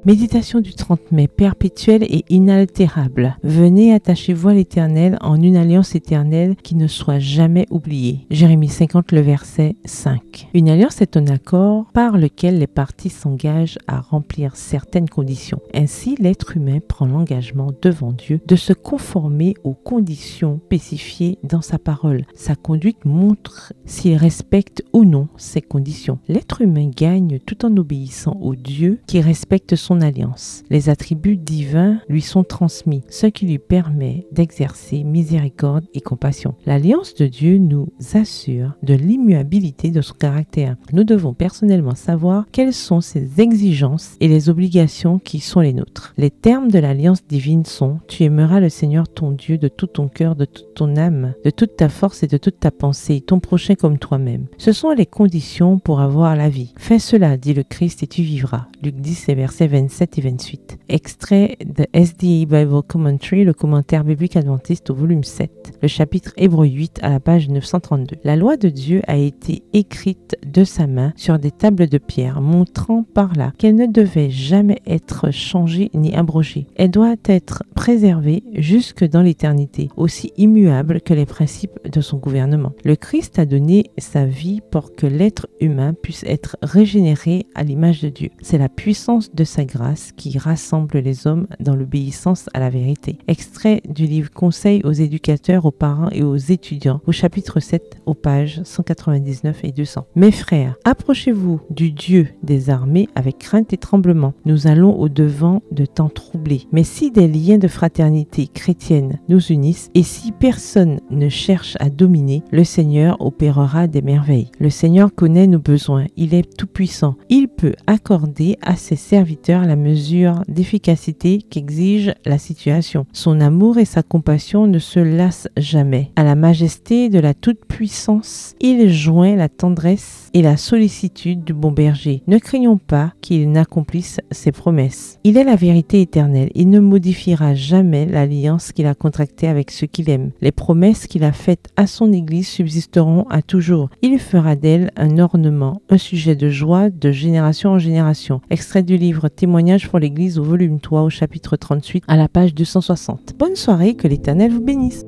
Méditation du 30 mai, perpétuelle et inaltérable. Venez, attachez-vous à l'Éternel en une alliance éternelle qui ne soit jamais oubliée. Jérémie 50, le verset 5. Une alliance est un accord par lequel les parties s'engagent à remplir certaines conditions. Ainsi, l'être humain prend l'engagement devant Dieu de se conformer aux conditions spécifiées dans sa parole. Sa conduite montre s'il respecte ou non ces conditions. L'être humain gagne tout en obéissant au Dieu qui respecte son alliance. Les attributs divins lui sont transmis, ce qui lui permet d'exercer miséricorde et compassion. L'alliance de Dieu nous assure de l'immuabilité de son caractère. Nous devons personnellement savoir quelles sont ses exigences et les obligations qui sont les nôtres. Les termes de l'alliance divine sont: tu aimeras le Seigneur ton Dieu de tout ton cœur, de toute ton âme, de toute ta force et de toute ta pensée, ton prochain comme toi-même. Ce sont les conditions pour avoir la vie. Fais cela, dit le Christ, et tu vivras. Luc 10, versets 27 et 28. Extrait de SDA Bible Commentary, le commentaire biblique adventiste au volume 7, le chapitre Hébreux 8 à la page 932. La loi de Dieu a été écrite de sa main sur des tables de pierre, montrant par là qu'elle ne devait jamais être changée ni abrogée. Elle doit être préservée jusque dans l'éternité, aussi immuable que les principes de son gouvernement. Le Christ a donné sa vie pour que l'être humain puisse être régénéré à l'image de Dieu. C'est la puissance de sa grâce qui rassemble les hommes dans l'obéissance à la vérité. Extrait du livre Conseils aux éducateurs, aux parents et aux étudiants, au chapitre 7, aux pages 199 et 200. Mes frères, approchez-vous du Dieu des armées avec crainte et tremblement. Nous allons au-devant de temps troublés. Mais si des liens de fraternité chrétienne nous unissent et si personne ne cherche à dominer, le Seigneur opérera des merveilles. Le Seigneur connaît nos besoins. Il est tout-puissant. Il peut accorder à ses serviteurs la mesure d'efficacité qu'exige la situation. Son amour et sa compassion ne se lassent jamais. À la majesté de la toute-puissance, il joint la tendresse et la sollicitude du bon berger. Ne craignons pas qu'il n'accomplisse ses promesses. Il est la vérité éternelle. Il ne modifiera jamais l'alliance qu'il a contractée avec ceux qu'il aime. Les promesses qu'il a faites à son Église subsisteront à toujours. Il fera d'elle un ornement, un sujet de joie de génération en génération. Extrait du livre Témoignages pour l'Église au volume 3 au chapitre 38 à la page 260. Bonne soirée, que l'Éternel vous bénisse.